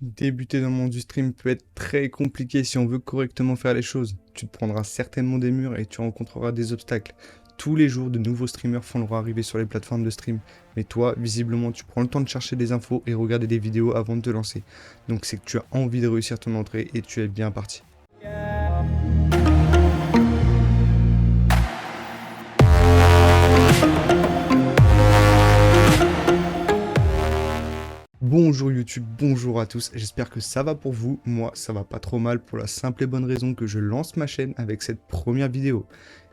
Débuter dans le monde du stream peut être très compliqué si on veut correctement faire les choses. Tu te prendras certainement des murs et tu rencontreras des obstacles. Tous les jours, de nouveaux streamers font leur arrivée sur les plateformes de stream. Mais toi, visiblement, tu prends le temps de chercher des infos et regarder des vidéos avant de te lancer. Donc c'est que tu as envie de réussir ton entrée et tu es bien parti. Bonjour YouTube, bonjour à tous, j'espère que ça va pour vous. Moi, ça va pas trop mal pour la simple et bonne raison que je lance ma chaîne avec cette première vidéo.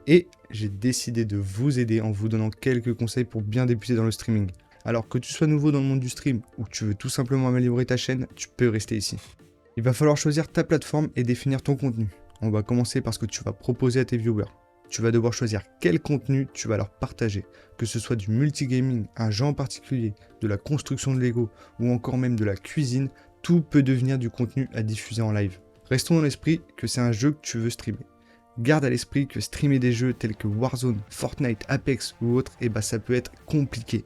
Et j'ai décidé de vous aider en vous donnant quelques conseils pour bien débuter dans le streaming. Alors que tu sois nouveau dans le monde du stream ou que tu veux tout simplement améliorer ta chaîne, tu peux rester ici. Il va falloir choisir ta plateforme et définir ton contenu. On va commencer par ce que tu vas proposer à tes viewers. Tu vas devoir choisir quel contenu tu vas leur partager, que ce soit du multigaming, un genre en particulier, de la construction de Lego ou encore même de la cuisine, tout peut devenir du contenu à diffuser en live. Restons dans l'esprit que c'est un jeu que tu veux streamer. Garde à l'esprit que streamer des jeux tels que Warzone, Fortnite, Apex ou autres, ça peut être compliqué.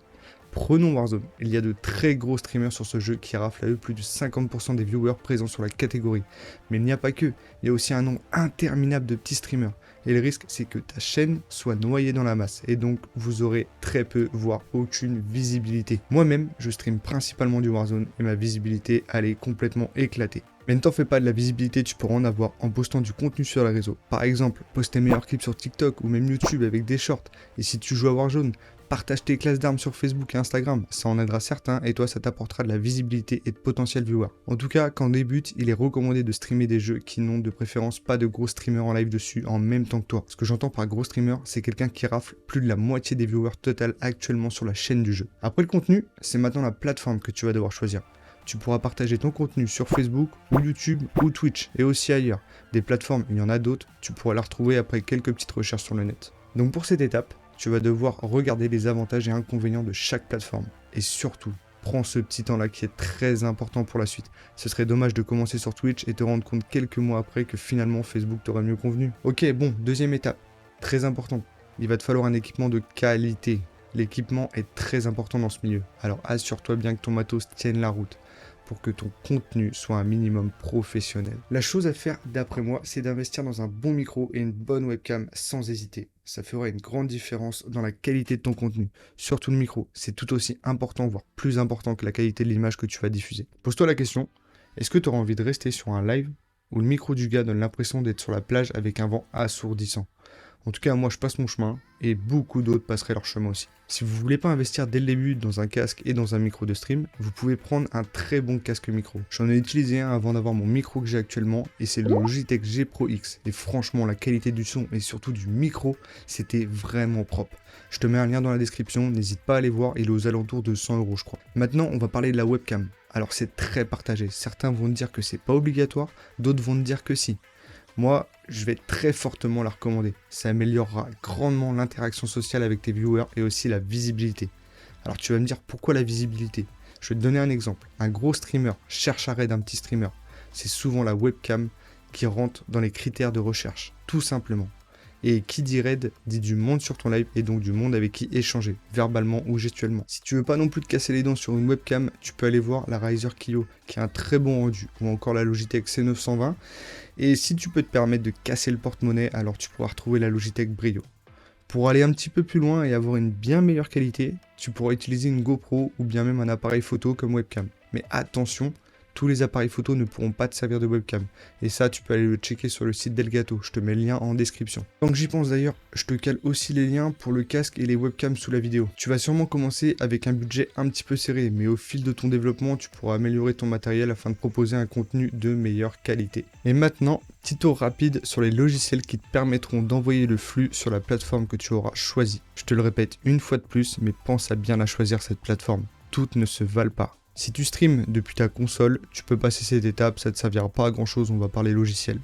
Prenons Warzone, il y a de très gros streamers sur ce jeu qui raflent à eux plus de 50% des viewers présents sur la catégorie. Mais il n'y a pas que, il y a aussi un nombre interminable de petits streamers. Et le risque, c'est que ta chaîne soit noyée dans la masse, et donc vous aurez très peu, voire aucune visibilité. Moi-même, je stream principalement du Warzone, et ma visibilité, elle est complètement éclatée. Mais ne t'en fais pas, de la visibilité, tu pourras en avoir en postant du contenu sur les réseaux. Par exemple, poste tes meilleurs clips sur TikTok ou même YouTube avec des shorts. Et si tu joues à Warzone, partage tes classes d'armes sur Facebook et Instagram, ça en aidera certains et toi ça t'apportera de la visibilité et de potentiels viewers. En tout cas, quand on débute, il est recommandé de streamer des jeux qui n'ont de préférence pas de gros streamers en live dessus en même temps que toi. Ce que j'entends par gros streamer, c'est quelqu'un qui rafle plus de la moitié des viewers total actuellement sur la chaîne du jeu. Après le contenu, c'est maintenant la plateforme que tu vas devoir choisir. Tu pourras partager ton contenu sur Facebook ou YouTube ou Twitch et aussi ailleurs. Des plateformes, il y en a d'autres, tu pourras la retrouver après quelques petites recherches sur le net. Donc pour cette étape, tu vas devoir regarder les avantages et inconvénients de chaque plateforme. Et surtout, prends ce petit temps-là qui est très important pour la suite. Ce serait dommage de commencer sur Twitch et te rendre compte quelques mois après que finalement Facebook t'aurait mieux convenu. Ok, bon, deuxième étape, très important. Il va te falloir un équipement de qualité. L'équipement est très important dans ce milieu. Alors assure-toi bien que ton matos tienne la route pour que ton contenu soit un minimum professionnel. La chose à faire, d'après moi, c'est d'investir dans un bon micro et une bonne webcam sans hésiter. Ça fera une grande différence dans la qualité de ton contenu. Surtout le micro, c'est tout aussi important, voire plus important que la qualité de l'image que tu vas diffuser. Pose-toi la question, est-ce que tu auras envie de rester sur un live où le micro du gars donne l'impression d'être sur la plage avec un vent assourdissant ? En tout cas, moi je passe mon chemin et beaucoup d'autres passeraient leur chemin aussi. Si vous voulez pas investir dès le début dans un casque et dans un micro de stream, vous pouvez prendre un très bon casque micro. J'en ai utilisé un avant d'avoir mon micro que j'ai actuellement et c'est le Logitech G Pro X. Et franchement, la qualité du son et surtout du micro, c'était vraiment propre. Je te mets un lien dans la description, n'hésite pas à aller voir, il est aux alentours de 100 € je crois. Maintenant, on va parler de la webcam. Alors c'est très partagé, certains vont te dire que c'est pas obligatoire, d'autres vont te dire que si. Moi, je vais très fortement la recommander. Ça améliorera grandement l'interaction sociale avec tes viewers et aussi la visibilité. Alors tu vas me dire pourquoi la visibilité ? Je vais te donner un exemple. Un gros streamer cherche à raid un petit streamer. C'est souvent la webcam qui rentre dans les critères de recherche, tout simplement. Et qui dit raid dit du monde sur ton live et donc du monde avec qui échanger, verbalement ou gestuellement. Si tu veux pas non plus te casser les dents sur une webcam, tu peux aller voir la Razer Kiyo qui a un très bon rendu, ou encore la Logitech C920. Et si tu peux te permettre de casser le porte-monnaie, alors tu pourras retrouver la Logitech Brio. Pour aller un petit peu plus loin et avoir une bien meilleure qualité, tu pourras utiliser une GoPro ou bien même un appareil photo comme webcam. Mais attention, tous les appareils photo ne pourront pas te servir de webcam. Et ça, tu peux aller le checker sur le site d'Elgato, je te mets le lien en description. Tant que j'y pense d'ailleurs, je te cale aussi les liens pour le casque et les webcams sous la vidéo. Tu vas sûrement commencer avec un budget un petit peu serré, mais au fil de ton développement, tu pourras améliorer ton matériel afin de proposer un contenu de meilleure qualité. Et maintenant, petit tour rapide sur les logiciels qui te permettront d'envoyer le flux sur la plateforme que tu auras choisie. Je te le répète une fois de plus, mais pense à bien la choisir cette plateforme. Toutes ne se valent pas. Si tu streams depuis ta console, tu peux passer cette étape, ça ne te servira pas à grand chose, on va parler logiciel.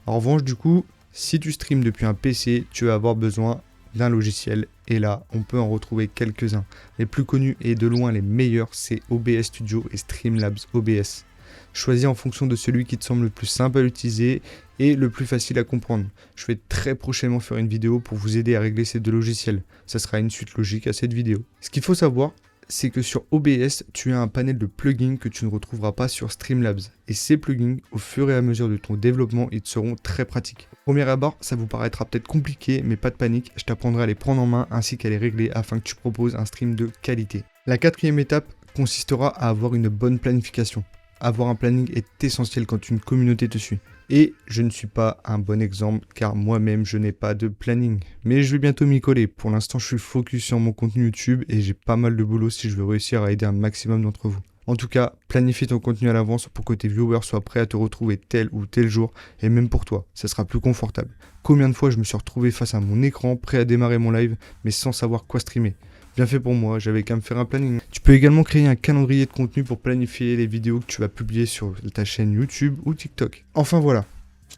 En revanche, du coup, si tu streams depuis un PC, tu vas avoir besoin d'un logiciel. Et là, on peut en retrouver quelques-uns. Les plus connus et de loin les meilleurs, c'est OBS Studio et Streamlabs OBS. Choisis en fonction de celui qui te semble le plus simple à utiliser et le plus facile à comprendre. Je vais très prochainement faire une vidéo pour vous aider à régler ces deux logiciels. Ça sera une suite logique à cette vidéo. Ce qu'il faut savoir, c'est que sur OBS, tu as un panel de plugins que tu ne retrouveras pas sur Streamlabs. Et ces plugins, au fur et à mesure de ton développement, ils te seront très pratiques. Au premier abord, ça vous paraîtra peut-être compliqué, mais pas de panique, je t'apprendrai à les prendre en main ainsi qu'à les régler afin que tu proposes un stream de qualité. La quatrième étape consistera à avoir une bonne planification. Avoir un planning est essentiel quand une communauté te suit. Et je ne suis pas un bon exemple car moi-même je n'ai pas de planning. Mais je vais bientôt m'y coller. Pour l'instant je suis focus sur mon contenu YouTube et j'ai pas mal de boulot si je veux réussir à aider un maximum d'entre vous. En tout cas, planifie ton contenu à l'avance pour que tes viewers soient prêts à te retrouver tel ou tel jour et même pour toi, ça sera plus confortable. Combien de fois je me suis retrouvé face à mon écran prêt à démarrer mon live mais sans savoir quoi streamer. Bien fait pour moi, j'avais qu'à me faire un planning. Tu peux également créer un calendrier de contenu pour planifier les vidéos que tu vas publier sur ta chaîne YouTube ou TikTok. Enfin voilà,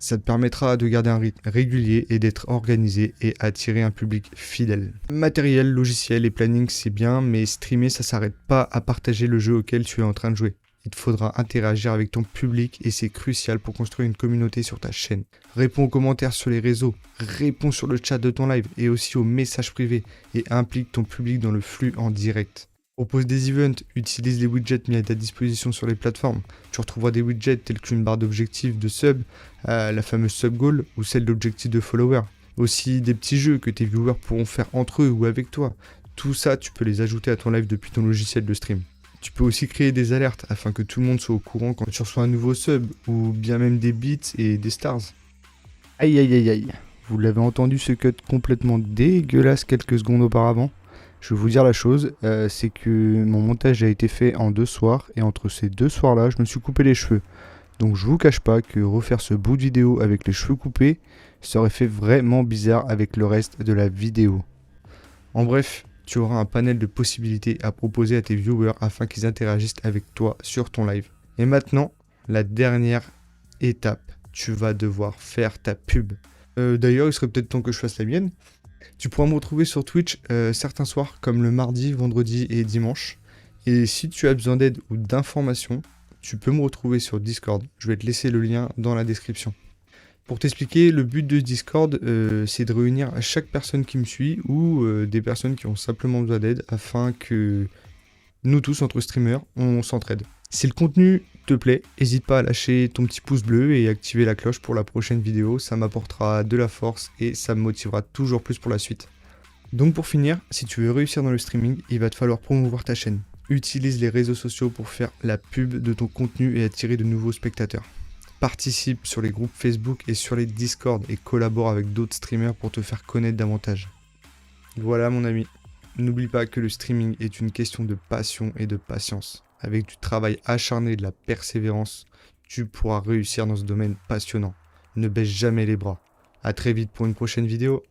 ça te permettra de garder un rythme régulier et d'être organisé et attirer un public fidèle. Matériel, logiciel et planning c'est bien, mais streamer ça s'arrête pas à partager le jeu auquel tu es en train de jouer. Il te faudra interagir avec ton public et c'est crucial pour construire une communauté sur ta chaîne. Réponds aux commentaires sur les réseaux, réponds sur le chat de ton live et aussi aux messages privés et implique ton public dans le flux en direct. Propose des events, utilise les widgets mis à ta disposition sur les plateformes. Tu retrouveras des widgets tels qu'une barre d'objectifs de sub, la fameuse sub goal ou celle d'objectifs de follower. Aussi des petits jeux que tes viewers pourront faire entre eux ou avec toi. Tout ça, tu peux les ajouter à ton live depuis ton logiciel de stream. Tu peux aussi créer des alertes afin que tout le monde soit au courant quand tu reçois un nouveau sub ou bien même des bits et des stars. Aïe aïe aïe aïe, vous l'avez entendu ce cut complètement dégueulasse quelques secondes auparavant. Je vais vous dire la chose, c'est que mon montage a été fait en 2 soirs et entre ces 2 soirs-là, je me suis coupé les cheveux. Donc je vous cache pas que refaire ce bout de vidéo avec les cheveux coupés, ça aurait fait vraiment bizarre avec le reste de la vidéo. En bref, tu auras un panel de possibilités à proposer à tes viewers afin qu'ils interagissent avec toi sur ton live. Et maintenant, la dernière étape, tu vas devoir faire ta pub. D'ailleurs, il serait peut-être temps que je fasse la mienne. Tu pourras me retrouver sur Twitch certains soirs, comme le mardi, vendredi et dimanche. Et si tu as besoin d'aide ou d'informations, tu peux me retrouver sur Discord. Je vais te laisser le lien dans la description. Pour t'expliquer, le but de Discord, c'est de réunir chaque personne qui me suit ou des personnes qui ont simplement besoin d'aide afin que nous tous, entre streamers, on s'entraide. Si le contenu te plaît, n'hésite pas à lâcher ton petit pouce bleu et activer la cloche pour la prochaine vidéo. Ça m'apportera de la force et ça me motivera toujours plus pour la suite. Donc pour finir, si tu veux réussir dans le streaming, il va te falloir promouvoir ta chaîne. Utilise les réseaux sociaux pour faire la pub de ton contenu et attirer de nouveaux spectateurs. Participe sur les groupes Facebook et sur les Discord et collabore avec d'autres streamers pour te faire connaître davantage. Voilà mon ami, n'oublie pas que le streaming est une question de passion et de patience. Avec du travail acharné et de la persévérance, tu pourras réussir dans ce domaine passionnant. Ne baisse jamais les bras. A très vite pour une prochaine vidéo.